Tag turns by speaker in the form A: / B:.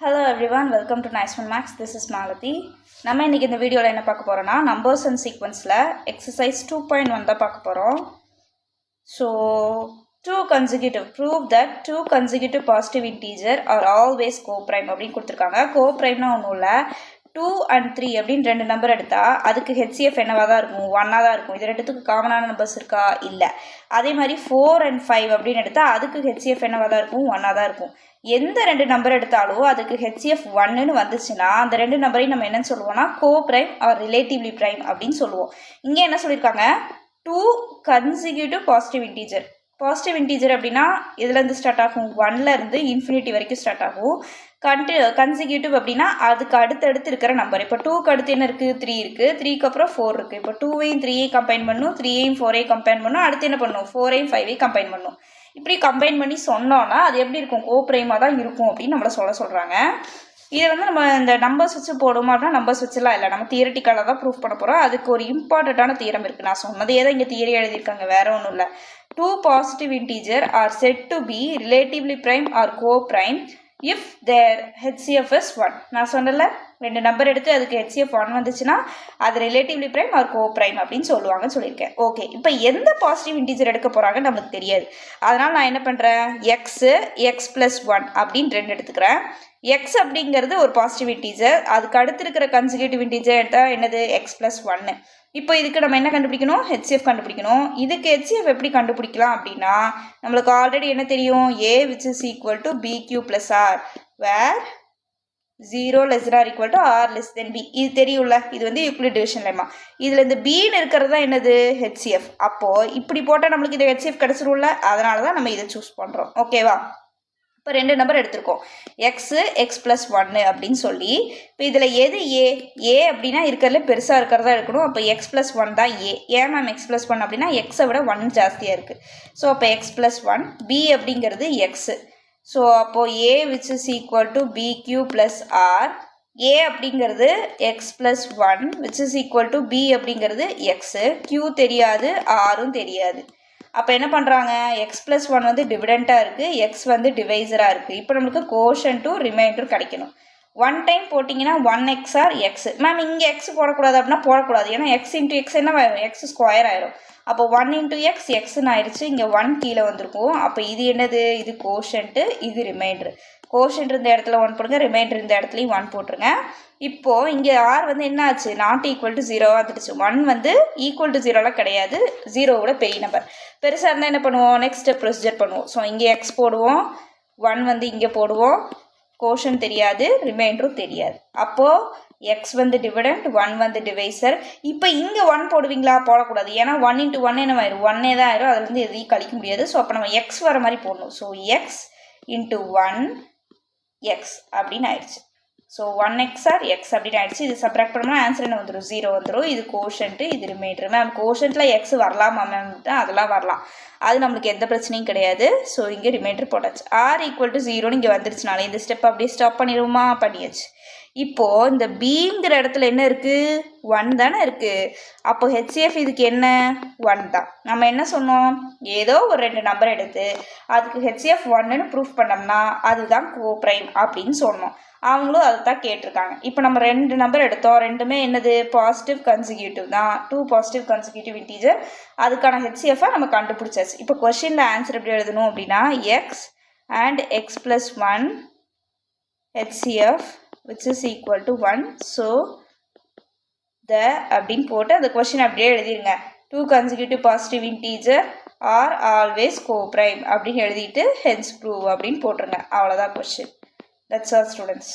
A: Hello everyone, welcome to Nice One Max. This is Malathi. நம்ம இன்னைக்கு இந்த வீடியோல என்ன பார்க்க போறோம்னா numbers and sequenceல exercise 2.1 தான் பார்க்க போறோம். So prove that two consecutive positive integer are always co-prime அப்படினு கொடுத்திருக்காங்க. Co-primeனா ஒண்ணும் இல்ல 2 and 3 அப்படினு ரெண்டு நம்பர் எடுத்தா அதுக்கு HCF என்னவா தான் இருக்கும் 1 தான் இருக்கும். இது ரெண்டுத்துக்கு காமனான நம்பர்ஸ் இருக்கா இல்ல. அதே மாதிரி 4 and 5 அப்படினு எடுத்தா அதுக்கு HCF என்னவா தான் இருக்கும் 1 தான் இருக்கும். எந்த ரெண்டு நம்பர் எடுத்தாலும் அதுக்கு HCF 1 ன்னு வந்துச்சுன்னா அந்த ரெண்டு நம்பரையும் நம்ம என்னன்னு சொல்லுவோம்னா co-prime or relatively prime அப்படின்னு சொல்லுவோம். இங்க என்ன சொல்லிருக்காங்க two consecutive positive integer. Positive integer அப்படின்னா இதுலேருந்து ஸ்டார்ட் ஆகும் 1ல இருந்து இன்ஃபினிட்டி வரைக்கும் ஸ்டார்ட் ஆகும். கன்சிக்யூட்டிவ் அப்படின்னா அதுக்கு அடுத்தடுத்து இருக்கிற நம்பர். இப்போ 2க்கு அடுத்து என்ன இருக்குது 3 இருக்குது, 3க்கு அப்புறம் 4 இருக்குது. இப்போ 2ஐயும் 3ஐயும் கம்பைன் பண்ணும், 3ஐயும் 4ஐயும் கம்பைன் பண்ணும், அடுத்து என்ன பண்ணும் 4ஐயும் 5ஐயும் கம்பைன் பண்ணும். இப்படி கம்பைன் பண்ணி சொன்னோன்னா அது எப்படி இருக்கும் கோப்ரைமாக தான் இருக்கும் அப்படின்னு நம்மளை சொல்கிறாங்க. இதை நம்ம இந்த நம்பர்ஸ் வச்சு போடுமா அப்படின்னா நம்பர்ஸ் வச்சுலாம் இல்லை, நம்ம தியரட்டிக்கலாக தான் ப்ரூஃப் பண்ண போகிறோம். அதுக்கு ஒரு இம்பார்ட்டண்ட்டான தியரம் இருக்குது. நான் சொன்னதே தான் இங்கே தியரி எழுதியிருக்காங்க, வேற ஒன்றும் இல்லை. Two positive integer are said to be relatively prime or co-prime if their HCF is 1. நான் சொன்னல ரெண்டு நம்பர் எடுத்து அதுக்கு HCF 1 வந்துச்சுன்னா அது relatively prime or co-prime அப்படின்னு சொல்லுவாங்கன்னு சொல்லியிருக்கேன். ஓகே, இப்போ எந்த பாசிட்டிவ் இன்டீஜர் எடுக்க போகிறாங்கன்னு நமக்கு தெரியாது. அதனால் நான் என்ன பண்ணுறேன் x plus 1 அப்படின்னு ரெண்டு எடுத்துக்கிறேன். x அப்படிங்கிறது ஒரு பாசிட்டிவ் இன்டீஜர், அதுக்கு அடுத்து இருக்கிற கன்சிக்யூட்டிவ் இன்டீஜர் எடுத்தால் என்னது x plus 1. இப்போ இதுக்கு நம்ம என்ன கண்டுபிடிக்கணும் HCF கண்டுபிடிக்கணும். இதுக்கு HCF எப்படி கண்டுபிடிக்கலாம் அப்படின்னா நம்மளுக்கு ஆல்ரெடி என்ன தெரியும் a which is equal to bq plus r where 0 less than or equal to r less than b. இது தெரியும்ல, இது வந்து யூக்ளிட் டிவிஷன் லெம்மா. இதில் இந்த bன்னு இருக்கிறது தான் என்னது HCF. அப்போது இப்படி போட்டால் நம்மளுக்கு இது HCF கிடச்சிரும்ல, அதனால தான் நம்ம இதை சூஸ் பண்ணுறோம். ஓகேவா? இப்போ ரெண்டு நம்பர் எடுத்திருக்கோம் x plus 1 அப்படின்னு சொல்லி. இப்போ இதில் எது ஏ அப்படின்னா இருக்கிறதுல பெருசாக இருக்கிறதா இருக்கணும். அப்போ x plus 1 தான் ஏன் மேம் x plus 1 அப்படின்னா எக்ஸை விட 1 ஜாஸ்தியாக இருக்குது. ஸோ அப்போ x plus 1, b அப்படிங்கிறது x. ஸோ அப்போது a which is equal to bq plus r. a அப்படிங்கிறது x plus 1 which is equal to b அப்படிங்கிறது x. q தெரியாது, rவும் தெரியாது. அப்போ என்ன பண்ணுறாங்க x plus 1 வந்து டிவிடெண்ட்டாக இருக்குது, x வந்து டிவைசராக இருக்குது. இப்போ நம்மளுக்கு கோஷன்ட்டும் ரிமைண்டரும் கிடைக்கணும். 1 டைம் போட்டிங்கன்னா 1x or x. மேம் இங்கே x போடக்கூடாது அப்படின்னா போடக்கூடாது, ஏன்னா x இன்ட்டு எக்ஸ் என்ன ஆயிரும் x ஸ்கொயர் ஆயிரும். அப்போ 1 இன்ட்டு எக்ஸ் எக்ஸ்ன்னு ஆயிடுச்சு, இங்கே 1 கீழே வந்திருக்கும். அப்போ இது என்னது இது கோஷன்ட்டு, இது ரிமைண்டரு. கோஷன்ட் இருந்த இடத்துல 1 போடுங்க, ரிமைண்டர் இந்த இடத்துலையும் 1 போட்டுருங்க. இப்போது இங்கே ஆர் வந்து என்ன ஆச்சு நாட் ஈக்குவல் டு 0 வந்துடுச்சு. 1 வந்து ஈக்குவல் டு 0லாம் கிடையாது, 0வோட பெரிய நம்பர். பெருசாக இருந்தால் என்ன பண்ணுவோம் நெக்ஸ்ட் ஸ்டெப் ப்ரொசீஜர் பண்ணுவோம். ஸோ இங்கே எக்ஸ் போடுவோம், 1 வந்து இங்கே போடுவோம், கோஷன் தெரியாது, ரிமைண்டரும் தெரியாது. அப்போது எக்ஸ் வந்து டிவிடெண்ட், 1 வந்து டிவைசர். இப்போ இங்கே 1 போடுவீங்களா போடக்கூடாது, ஏன்னா 1 இன்ட்டு 1 என்ன ஆயிரும் 1 தான் ஆயிரும், அதுலேருந்து எதையும் கழிக்க முடியாது. ஸோ அப்போ நம்ம எக்ஸ் வர மாதிரி போடணும். ஸோ எக்ஸ் இன்ட்டு 1 எக்ஸ் அப்படின்னு ஆயிடுச்சு. ஸோ 1x or x அப்படின்னு ஆயிடுச்சு. இது சப்ராக்ட் பண்ணோம்னா ஆன்சர் என்ன வந்துடும் 0 வந்துடும். இது கோஷன்ட்டு, இது ரிமைண்டர். மேம் கோஷன்ட்டில் எக்ஸ் வரலாமா மேம், அதெல்லாம் வரலாம், அது நம்மளுக்கு எந்த பிரச்சனையும் கிடையாது. ஸோ இங்கே ரிமைண்டர் போட்டாச்சு. ஆர் ஈக்குவல் டு 0ன்னு இங்கே வந்துருச்சுனால இந்த ஸ்டெப் அப்படியே ஸ்டாப் பண்ணிடுவோமா, பண்ணியாச்சு. இப்போது இந்த பிங்கிற இடத்துல என்ன இருக்குது 1 தானே இருக்குது. அப்போ HCF இதுக்கு என்ன 1 தான். நம்ம என்ன சொன்னோம் ஏதோ ஒரு ரெண்டு நம்பர் எடுத்து அதுக்கு HCF 1ன்னு ப்ரூஃப் பண்ணோம்னா அதுதான் கோப்ரைம் அப்படின்னு சொன்னோம். அவங்களும் அதை தான் கேட்டிருக்காங்க. இப்போ நம்ம ரெண்டு நம்பர் எடுத்தோம், ரெண்டுமே என்னது பாசிட்டிவ் கன்சிக்யூட்டிவ் தான், 2 பாசிட்டிவ் கன்சிக்யூட்டிவ் இன்டீஜர். அதுக்கான HCF-ஐ நம்ம கண்டுபிடிச்சாச்சு. இப்போ கொஸ்டினில் ஆன்சர் எப்படி எழுதணும் அப்படின்னா x and x plus 1 HCF which is equal to 1. So the அப்படின்னு போட்டு அந்த கொஸ்டின் அப்படியே எழுதிருங்க. 2 consecutive positive integer are always co-prime அப்படின்னு எழுதிட்டு hence prove அப்படின்னு போட்டுருங்க. அவ்வளோதான் கொஸ்டின். That's all students.